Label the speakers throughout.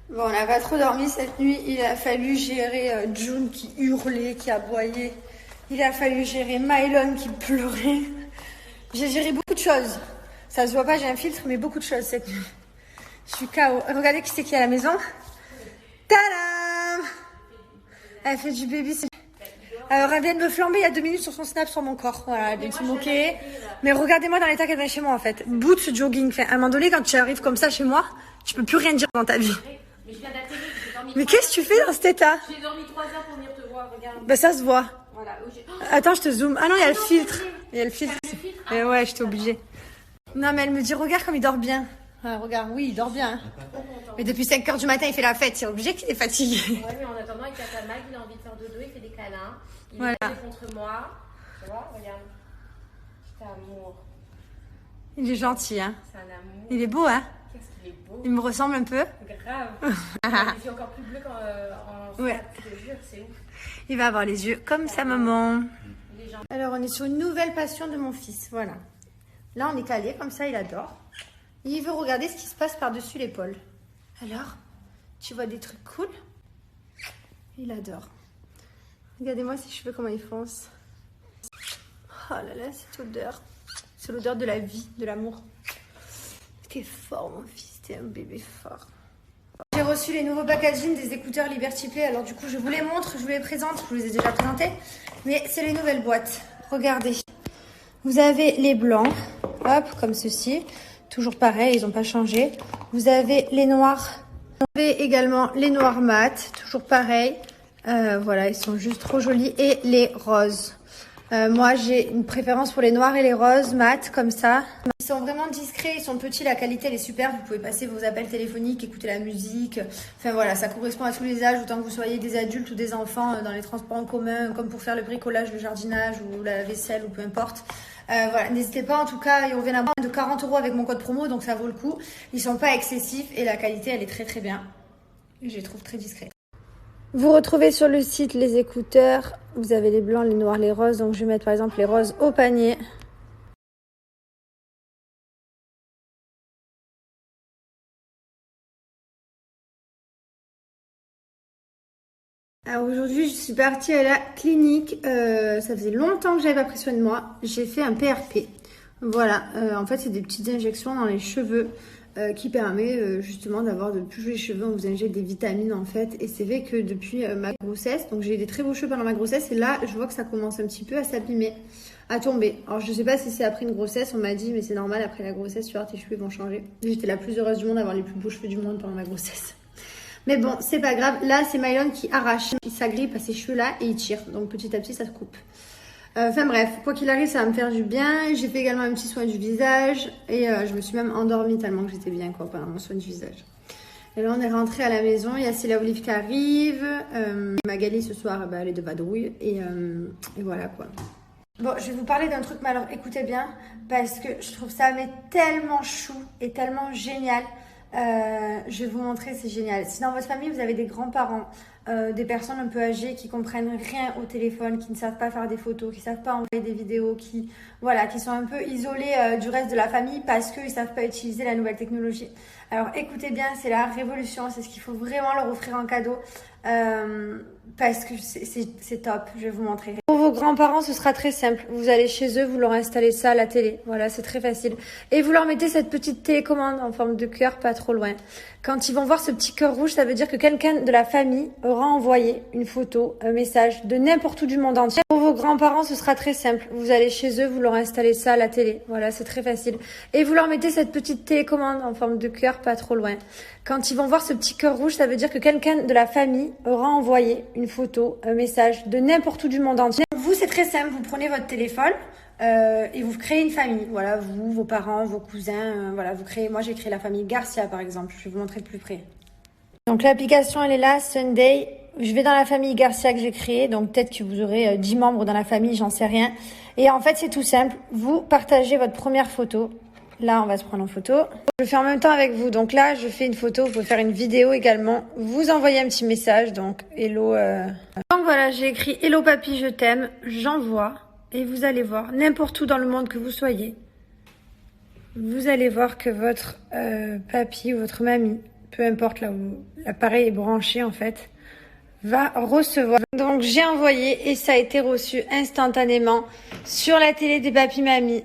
Speaker 1: Bon, on n'a pas trop dormi cette nuit. Il a fallu gérer June qui hurlait, qui aboyait. Il a fallu gérer Mylon qui pleurait. J'ai géré beaucoup de choses. Ça se voit pas, j'ai un filtre, mais beaucoup de choses cette nuit. Je suis KO. Regardez qui c'est qui est à la maison. Tadam! Elle fait du baby. Alors, elle vient de me flamber il y a 2 minutes sur son snap sur mon corps. Voilà, elle vient de se moquer. Mais regardez-moi dans l'état qu'elle vient chez moi, en fait. Boots jogging. Enfin, à un moment donné, quand tu arrives comme ça chez moi, tu peux plus rien dire dans ta vie.
Speaker 2: Mais je viens d'atterrir, j'ai dormi.
Speaker 1: Mais qu'est-ce que tu fais dans cet état?
Speaker 2: J'ai dormi 3 heures pour venir te voir, regarde.
Speaker 1: Bah, ça se voit.
Speaker 2: Voilà.
Speaker 1: Attends, je te zoome. Ah non, il y a le filtre. Il y a le filtre. Et ouais, j'étais obligée. Non, mais elle me dit, regarde comme il dort bien. Ah, regarde, oui, il dort bien. Mais depuis 5h du matin, il fait la fête. C'est obligé qu'il est fatigué.
Speaker 2: Ouais, mais en attendant, il tape la mague, il a envie de faire dodo, il fait des câlins. Il
Speaker 1: voilà.
Speaker 2: est contre moi. Tu vois, regarde. C'est amour.
Speaker 1: Il est gentil, hein.
Speaker 2: C'est un amour.
Speaker 1: Il est beau, hein.
Speaker 2: Qu'est-ce qu'il est beau.
Speaker 1: Il me ressemble un peu.
Speaker 2: Grave. Il fait encore plus bleu qu'en
Speaker 1: ouais.
Speaker 2: Je te jure, c'est ouf.
Speaker 1: Il va avoir les yeux comme sa maman. Alors, on est sur une nouvelle passion de mon fils. Voilà. Là, on est calé, comme ça, il adore. Et il veut regarder ce qui se passe par-dessus l'épaule. Alors, tu vois des trucs cool? Il adore. Regardez-moi ses cheveux, comment ils foncent. Oh là là, cette odeur. C'est l'odeur de la vie, de l'amour. T'es fort, mon fils. T'es un bébé fort. J'ai reçu les nouveaux packaging des écouteurs Liberty Play. Alors du coup, je vous les montre, je vous les présente. Je vous les ai déjà présentés. Mais c'est les nouvelles boîtes. Regardez. Vous avez les blancs. Hop, comme ceci. Toujours pareil, ils n'ont pas changé. Vous avez les noirs. Vous avez également les noirs mat. Toujours pareil. Voilà, ils sont juste trop jolis. Et les roses. Moi, j'ai une préférence pour les noirs et les roses mat, comme ça. Ils sont vraiment discrets, ils sont petits, la qualité elle est super. Vous pouvez passer vos appels téléphoniques, écouter la musique. Enfin voilà, ça correspond à tous les âges, autant que vous soyez des adultes ou des enfants dans les transports en commun, comme pour faire le bricolage, le jardinage ou la vaisselle ou peu importe. Voilà, n'hésitez pas, en tout cas, ils reviennent à moins de 40 € avec mon code promo, donc ça vaut le coup. Ils sont pas excessifs et la qualité elle est très très bien. Je les trouve très discrets. Vous retrouvez sur le site les écouteurs. Vous avez les blancs, les noirs, les roses. Donc je vais mettre par exemple les roses au panier. Alors aujourd'hui, je suis partie à la clinique. Ça faisait longtemps que j'avais pas pris soin de moi. J'ai fait un PRP. Voilà. En fait, c'est des petites injections dans les cheveux qui permet justement d'avoir de plus jolis cheveux. On vous injecte des vitamines en fait. Et c'est vrai que depuis ma grossesse, donc j'ai eu des très beaux cheveux pendant ma grossesse. Et là, je vois que ça commence un petit peu à s'abîmer, à tomber. Alors je sais pas si c'est après une grossesse. On m'a dit, mais c'est normal, après la grossesse, tu vois, tes cheveux vont changer. J'étais la plus heureuse du monde d'avoir les plus beaux cheveux du monde pendant ma grossesse. Mais bon, c'est pas grave. Là, c'est Mylon qui arrache. Il s'agrippe à ces cheveux-là et il tire. Donc petit à petit, ça se coupe. Enfin bref, quoi qu'il arrive, ça va me faire du bien. J'ai fait également un petit soin du visage. Et je me suis même endormie tellement que j'étais bien quoi pendant mon soin du visage. Et là, on est rentré à la maison. Il y a Célia Olive qui arrive. Magali, ce soir, elle est de vadrouille. Et voilà quoi. Bon, je vais vous parler d'un truc, mais alors écoutez bien. Parce que je trouve ça mais tellement chou et tellement génial. Je vais vous montrer, c'est génial. Si dans votre famille vous avez des grands-parents, des personnes un peu âgées qui comprennent rien au téléphone, qui ne savent pas faire des photos, qui ne savent pas envoyer des vidéos, qui sont un peu isolés du reste de la famille parce qu'ils ne savent pas utiliser la nouvelle technologie. Alors écoutez bien, c'est la révolution, c'est ce qu'il faut vraiment leur offrir en cadeau parce que c'est top, je vais vous montrer. Pour vos grands-parents, ce sera très simple. Vous allez chez eux, vous leur installez ça à la télé. Voilà, c'est très facile. Et vous leur mettez cette petite télécommande en forme de cœur, pas trop loin. Quand ils vont voir ce petit cœur rouge, ça veut dire que quelqu'un de la famille aura envoyé une photo, un message de n'importe où du monde entier. Pour vos grands-parents, ce sera très simple. Vous allez chez eux, vous leur installez ça à la télé. Voilà, c'est très facile. Et vous leur mettez cette petite télécommande en forme de cœur, pas trop loin. Quand ils vont voir ce petit cœur rouge, ça veut dire que quelqu'un de la famille aura envoyé une photo, un message de n'importe où du monde entier. Vous, c'est très simple. Vous prenez votre téléphone et vous créez une famille. Voilà, vous, vos parents, vos cousins. Voilà, vous créez. Moi, j'ai créé la famille Garcia, par exemple. Je vais vous montrer de plus près. Donc, l'application, elle est là, Sunday. Je vais dans la famille Garcia que j'ai créée. Donc, peut-être que vous aurez 10 membres dans la famille, j'en sais rien. Et en fait, c'est tout simple. Vous partagez votre première photo. Là, on va se prendre en photo. Je fais en même temps avec vous. Donc là, je fais une photo. Vous pouvez faire une vidéo également. Vous envoyez un petit message. Donc, hello. Donc voilà, j'ai écrit hello papy, je t'aime. J'envoie. Et vous allez voir, n'importe où dans le monde que vous soyez, vous allez voir que votre papy ou votre mamie peu importe là où l'appareil est branché en fait, va recevoir. Donc j'ai envoyé et ça a été reçu instantanément sur la télé des papis-mamies.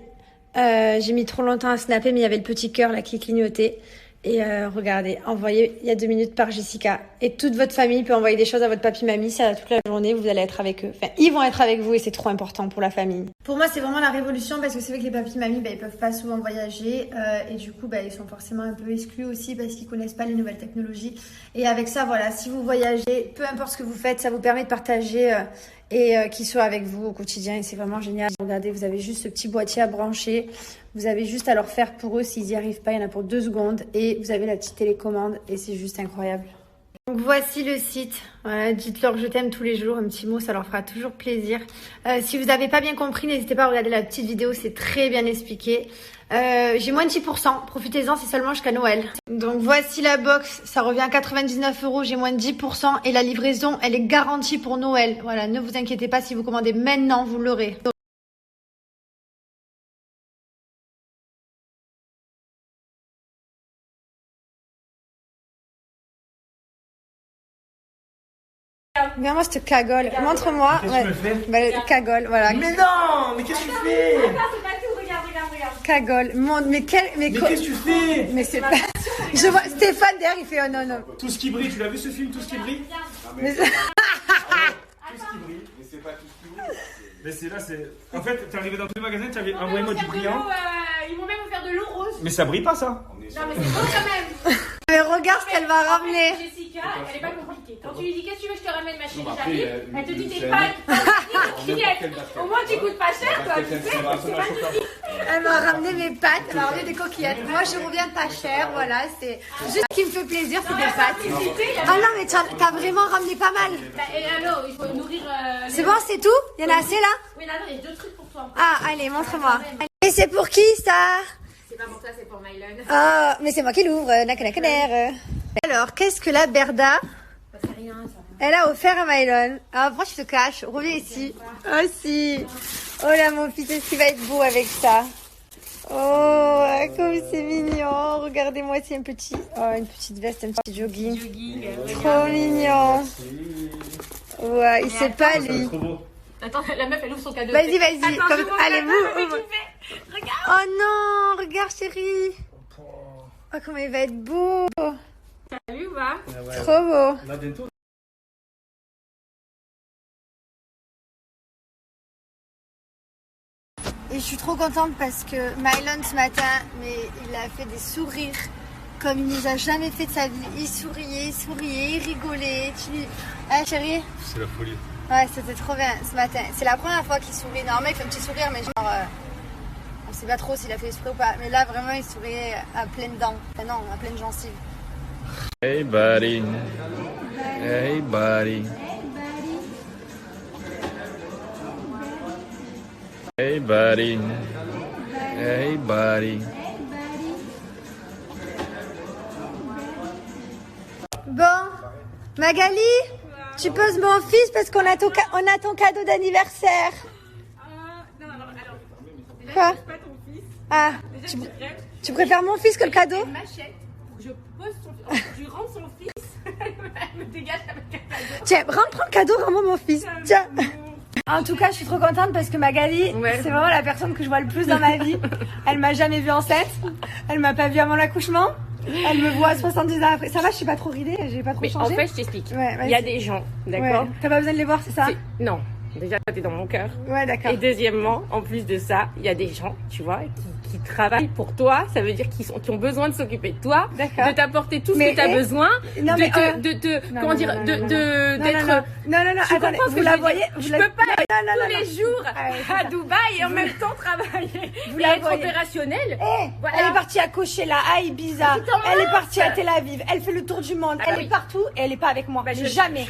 Speaker 1: J'ai mis trop longtemps à snapper, mais il y avait le petit cœur là qui clignotait. Et regardez, envoyé il y a 2 minutes par Jessica. Et toute votre famille peut envoyer des choses à votre papy-mamie. Ça, toute la journée, vous allez être avec eux. Enfin, ils vont être avec vous et c'est trop important pour la famille. Pour moi, c'est vraiment la révolution parce que c'est vrai que les papy-mamies, ils peuvent pas souvent voyager. Et du coup, ils sont forcément un peu exclus aussi parce qu'ils connaissent pas les nouvelles technologies. Et avec ça, voilà, si vous voyagez, peu importe ce que vous faites, ça vous permet de partager et qu'ils soient avec vous au quotidien. Et c'est vraiment génial. Regardez, vous avez juste ce petit boîtier à brancher. Vous avez juste à leur faire pour eux s'ils n'y arrivent pas. Il y en a pour 2 secondes. Et vous avez la petite télécommande. Et c'est juste incroyable. Donc voici le site. Voilà, dites-leur que je t'aime tous les jours. Un petit mot, ça leur fera toujours plaisir. Si vous n'avez pas bien compris, n'hésitez pas à regarder la petite vidéo. C'est très bien expliqué. J'ai moins de 10%. Profitez-en, c'est seulement jusqu'à Noël. Donc voici la box. Ça revient à 99 €. J'ai moins de 10%. Et la livraison, elle est garantie pour Noël. Voilà, ne vous inquiétez pas. Si vous commandez maintenant, vous l'aurez. Regarde-moi cette cagole. Montre-moi.
Speaker 3: Qu'est-ce que tu me fais?
Speaker 1: Cagole, voilà.
Speaker 3: Mais non, mais qu'est-ce que tu fais?
Speaker 2: Attends, c'est pas tout, regarde.
Speaker 1: Cagole. Mais
Speaker 3: qu'est-ce que tu fais?
Speaker 1: Mais c'est pas... Je vois Stéphane derrière, il fait oh non, non.
Speaker 3: Tout ce qui brille, tu l'as vu ce film, Tout ce qui brille?
Speaker 1: Mais...
Speaker 3: Tout ce qui brille.
Speaker 4: Mais c'est pas tout ce qui brille.
Speaker 3: Mais c'est là, c'est. En fait, t'es arrivé dans tous les magasins, t'avais envoyé moi du brillant.
Speaker 2: Ils m'ont même offert de l'eau rose.
Speaker 3: Mais ça brille pas ça.
Speaker 4: On est
Speaker 2: Non, mais c'est beau quand même.
Speaker 1: Mais regarde ce qu'elle va ramener.
Speaker 2: Jessica, elle est pas compliquée. Quand tu lui dis qu'est-ce que tu veux que je te ramène ma chérie,
Speaker 4: Non, mais
Speaker 2: j'arrive,
Speaker 4: après,
Speaker 2: elle te dit
Speaker 4: c'est
Speaker 2: tes
Speaker 4: un-
Speaker 2: pâtes. Au moins tu coûtes pas cher quoi. Tu sais, c'est pas tout.
Speaker 1: Elle m'a ramené mes pâtes, elle m'a ramené des coquillettes. Moi, je reviens pas cher, voilà. C'est juste ce qui me fait plaisir, c'est des pâtes. Ah non, mais t'as vraiment ramené pas mal.
Speaker 2: Et alors, il faut nourrir.
Speaker 1: C'est bon, c'est tout? Il y en a assez là?
Speaker 2: Oui, non, il y a 2 trucs pour toi.
Speaker 1: Ah, allez, montre-moi. Et c'est pour qui ça?
Speaker 2: C'est pas pour toi, c'est pour Mylon.
Speaker 1: Ah, mais c'est moi qui l'ouvre. Alors, qu'est-ce que la Berda,
Speaker 2: C'est rien ça.
Speaker 1: elle a offert à Mylon? Ah, pourquoi tu te caches? Reviens ici. Oh si. Oh là, mon fils, est-ce qu'il va être beau avec ça? Oh, comme c'est mignon. Regardez-moi, c'est une petite veste, un petit jogging. Trop mignon. Ouais, il sait pas, lui.
Speaker 3: Trop beau.
Speaker 2: Attends, la meuf elle ouvre son cadeau.
Speaker 1: Vas-y.
Speaker 2: Attends,
Speaker 1: Comme...
Speaker 2: je montre
Speaker 1: Allez,
Speaker 2: la meuf, elle
Speaker 1: vous.
Speaker 2: fait. Regarde.
Speaker 1: Oh non, regarde, chérie. Oh, comment il va être beau.
Speaker 2: T'as vu ou pas?
Speaker 1: Trop beau.
Speaker 3: Là, bientôt.
Speaker 1: Et je suis trop contente parce que Mylon ce matin, mais il a fait des sourires comme il nous a jamais fait de sa vie. Il souriait, il rigolait. Ah chérie?
Speaker 3: C'est la folie.
Speaker 1: Ouais, c'était trop bien ce matin. C'est la première fois qu'il sourit. Normalement, il fait un petit sourire, mais genre, on sait pas trop s'il a fait exprès ou pas. Mais là, vraiment, il souriait à pleines dents. Enfin non, à pleines gencives.
Speaker 4: Hey buddy. Hey buddy. Hey buddy. Hey buddy.
Speaker 1: Bon, Magali, tu poses mon fils parce qu'on a ton cadeau d'anniversaire.
Speaker 2: Non, alors. Déjà,
Speaker 1: Quoi?
Speaker 2: je pose pas ton fils.
Speaker 1: Ah,
Speaker 2: Déjà,
Speaker 1: tu préfères mon fils que le cadeau?
Speaker 2: une machette pour que je pose son fils. Je rentre son fils. Elle me dégage avec un cadeau.
Speaker 1: Tiens, prends le cadeau, rends-moi mon fils. Tiens. En tout cas, je suis trop contente parce que Magali, c'est vraiment la personne que je vois le plus dans ma vie. Elle m'a jamais vue enceinte. Elle m'a pas vue avant l'accouchement. Elle me voit 70 ans après. Ça va, je suis pas trop ridée, j'ai pas trop
Speaker 5: Mais
Speaker 1: changé.
Speaker 5: en fait, je t'explique.
Speaker 1: Ouais, vas-y.
Speaker 5: Il y a des gens, d'accord.
Speaker 1: Ouais. T'as pas besoin de les voir, c'est ça?
Speaker 5: Non, déjà, t'es dans mon cœur.
Speaker 1: Ouais, d'accord.
Speaker 5: Et deuxièmement, en plus de ça, il y a des gens, tu vois, qui travaillent pour toi. Ça veut dire qu'ils ont besoin de s'occuper de toi,
Speaker 1: D'accord.
Speaker 5: de t'apporter tout ce
Speaker 1: Mais,
Speaker 5: que tu as besoin,
Speaker 1: non, mais,
Speaker 5: comment dire, d'être.
Speaker 1: Non,
Speaker 5: Tu
Speaker 1: attendez,
Speaker 5: comprends ce
Speaker 1: vous
Speaker 5: que
Speaker 1: la
Speaker 5: je veux
Speaker 1: voyez?
Speaker 5: dire
Speaker 1: Vous
Speaker 5: Je
Speaker 1: la-
Speaker 5: peux pas être
Speaker 1: Non,
Speaker 5: tous les jours à Dubaï et en même temps travailler et
Speaker 1: la
Speaker 5: être
Speaker 1: voyez.
Speaker 5: opérationnelle.
Speaker 1: Voilà. Elle est partie à Coachella, à Ibiza, elle est partie à Tel Aviv, elle fait le tour du monde, elle est partout et elle est pas avec moi.
Speaker 5: Bah,
Speaker 1: jamais.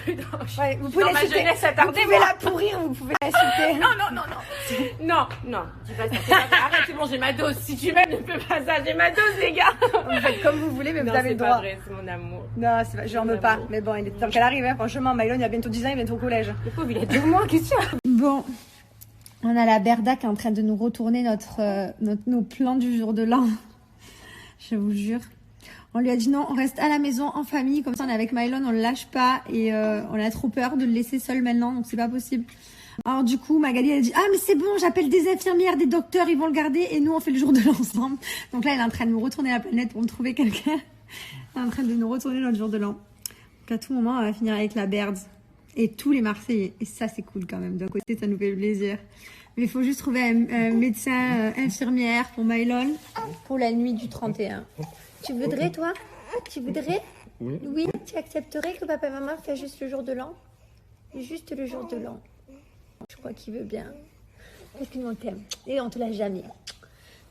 Speaker 1: Ouais, vous pouvez
Speaker 5: dans ma
Speaker 1: l'insulter.
Speaker 5: jeunesse
Speaker 1: Vous
Speaker 5: attardée,
Speaker 1: pouvez
Speaker 5: moi.
Speaker 1: la pourrir, vous pouvez l'insulter.
Speaker 5: Non, dis pas ça. c'est pas vrai. Arrête, c'est bon, j'ai ma dose. Si tu m'aimes, ne fais pas ça. J'ai ma dose, les gars.
Speaker 1: Vous faites comme vous voulez, mais
Speaker 5: Non,
Speaker 1: vous avez
Speaker 5: c'est
Speaker 1: le
Speaker 5: pas
Speaker 1: droit.
Speaker 5: vrai, c'est mon amour.
Speaker 1: Non, c'est pas, j'en veux pas. Mais bon, il est temps qu'elle arrive, hein. Franchement, Mylon, il y a bientôt 10 ans, il est bientôt au collège.
Speaker 5: Le pauvre, il a 2 mois, qu'est-ce que tu as?
Speaker 1: Bon, on a la Berda qui est en train de nous retourner nos plans du jour de l'an. Je vous jure. On lui a dit non, on reste à la maison en famille, comme ça on est avec Mylon, on le lâche pas et on a trop peur de le laisser seul maintenant, donc c'est pas possible. Alors du coup, Magali elle a dit ah mais c'est bon, j'appelle des infirmières, des docteurs, ils vont le garder et nous on fait le jour de l'an ensemble. Donc là elle est en train de me retourner la planète pour me trouver quelqu'un. Elle est en train de nous retourner notre jour de l'an. Donc à tout moment on va finir avec la Baird et tous les Marseillais et ça c'est cool quand même. D'un côté ça nous fait plaisir. Mais il faut juste trouver un médecin, infirmière pour Mylon pour la nuit du 31. Tu voudrais, toi? Tu voudrais?
Speaker 4: Oui.
Speaker 1: Oui, tu accepterais que papa et maman fassent juste le jour de l'an? Juste le jour de l'an. Je crois qu'il veut bien. Parce que nous on t'aime. Et on te l'a jamais.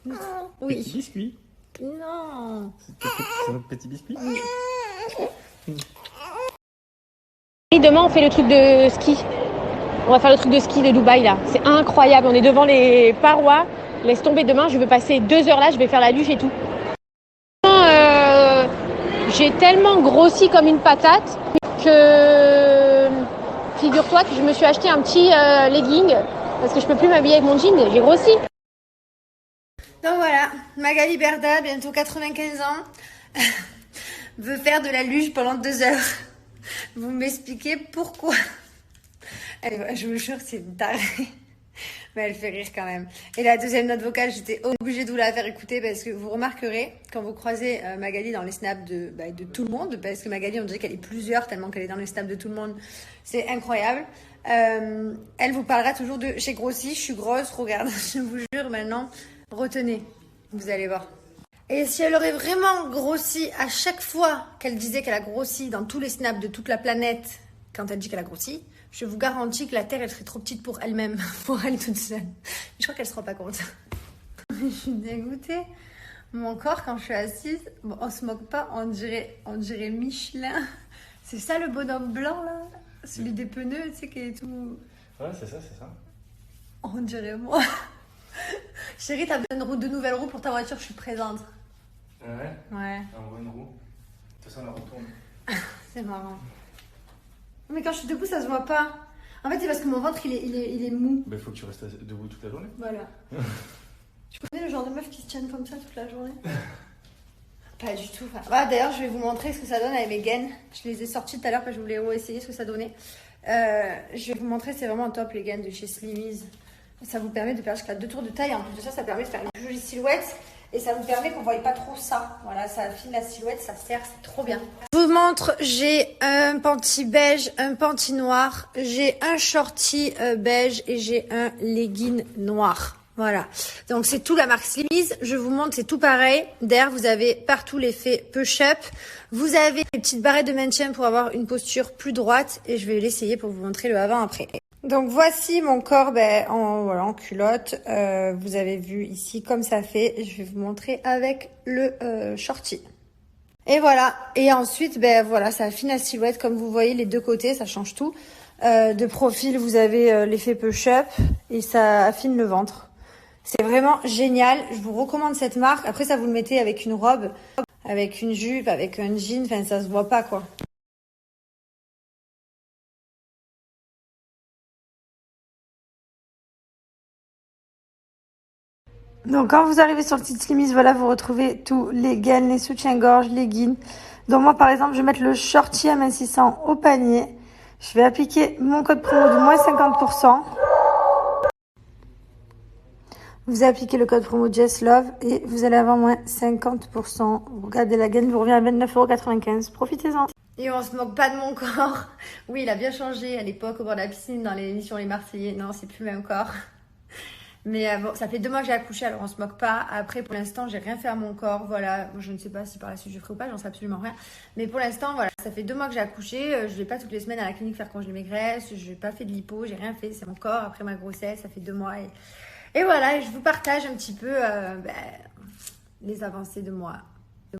Speaker 4: Petit
Speaker 1: Oui.
Speaker 4: biscuit.
Speaker 1: Non.
Speaker 4: C'est notre petit biscuit.
Speaker 5: Et demain, on fait le truc de ski. On va faire le truc de ski de Dubaï, là. C'est incroyable. On est devant les parois. Laisse tomber demain. Je veux passer 2 heures là. Je vais faire la luge et tout. J'ai tellement grossi comme une patate que figure-toi que je me suis acheté un petit legging parce que je peux plus m'habiller avec mon jean. J'ai grossi.
Speaker 1: Donc voilà, Magali Berda, bientôt 95 ans, veut faire de la luge pendant 2 heures. Vous m'expliquez pourquoi? Je vous jure, c'est taré. Mais elle fait rire quand même. Et la deuxième note vocale, j'étais obligée de vous la faire écouter parce que vous remarquerez, quand vous croisez Magali dans les snaps de tout le monde, parce que Magali, on dirait qu'elle est plusieurs tellement qu'elle est dans les snaps de tout le monde. C'est incroyable. Elle vous parlera toujours de « j'ai grossi, je suis grosse, regarde ». Je vous jure maintenant, retenez, vous allez voir. Et si elle aurait vraiment grossi à chaque fois qu'elle disait qu'elle a grossi dans tous les snaps de toute la planète, quand elle dit qu'elle a grossi, je vous garantis que la Terre, elle serait trop petite pour elle-même, pour elle toute seule. Je crois qu'elle se rend pas compte. Je suis dégoûtée. Mon corps, quand je suis assise, bon, on se moque pas, on dirait Michelin. C'est ça le bonhomme blanc, là? Celui des pneus, tu sais, qui est tout...
Speaker 3: Ouais, c'est ça, c'est ça.
Speaker 1: On dirait moi. Chérie, t'as besoin de nouvelles roues pour ta voiture, je suis présente.
Speaker 3: Ah ouais?
Speaker 1: Ouais.
Speaker 3: Envoie une roue. De toute façon, on la retourne.
Speaker 1: C'est marrant. Mais quand je suis debout, ça se voit pas. En fait, c'est parce que mon ventre, il est mou.
Speaker 3: Bah, il faut que tu restes debout toute la journée.
Speaker 1: Voilà. Tu connais le genre de meuf qui se tiennent comme ça toute la journée? Pas du tout. Enfin, voilà, d'ailleurs, je vais vous montrer ce que ça donne avec mes gaines. Je les ai sorties tout à l'heure parce que je voulais essayer ce que ça donnait. Je vais vous montrer, c'est vraiment top les gaines de chez Slimmies. Ça vous permet de faire jusqu'à 2 tours de taille. En plus de ça, ça permet de faire une jolie silhouette. Et ça vous permet qu'on ne voie pas trop ça. Voilà, ça affine la silhouette, ça sert, c'est trop bien. Je vous montre, j'ai un panty beige, un panty noir, j'ai un shorty beige et j'ai un legging noir. Voilà, donc c'est tout la marque Slimmies. Je vous montre, c'est tout pareil. Derrière, vous avez partout l'effet push-up. Vous avez les petites barrettes de maintien pour avoir une posture plus droite. Et je vais l'essayer pour vous montrer le avant-après. Donc voici mon corps en culotte. Vous avez vu ici comme ça fait. Je vais vous montrer avec le shorty. Et voilà. Et ensuite, voilà, ça affine la silhouette. Comme vous voyez, les deux côtés, ça change tout. De profil, vous avez l'effet push-up et ça affine le ventre. C'est vraiment génial. Je vous recommande cette marque. Après, ça vous le mettez avec une robe, avec une jupe, avec un jean. Enfin, ça se voit pas, quoi. Donc, quand vous arrivez sur le site Slimmies, voilà, vous retrouvez tous les gaines, les soutiens-gorge, les leggings. Donc, moi, par exemple, je vais mettre le shorty amincissant au panier. Je vais appliquer mon code promo de moins 50%. Vous appliquez le code promo JessLove et vous allez avoir moins 50%. Vous regardez la gaine, vous revient à 29,95 €. Profitez-en. Et on se moque pas de mon corps. Oui, il a bien changé à l'époque au bord de la piscine dans l'émission Les Marseillais. Non, c'est plus le même corps. Mais bon, ça fait 2 mois que j'ai accouché, alors on se moque pas. Après, pour l'instant, j'ai rien fait à mon corps. Voilà, je ne sais pas si par la suite je ferai ou pas, j'en sais absolument rien. Mais pour l'instant, voilà, ça fait 2 mois que j'ai accouché. Je vais pas toutes les semaines à la clinique faire congeler mes graisses. Je n'ai pas fait de lipo, j'ai rien fait. C'est mon corps après ma grossesse, ça fait 2 mois. Et voilà, je vous partage un petit peu les avancées de moi.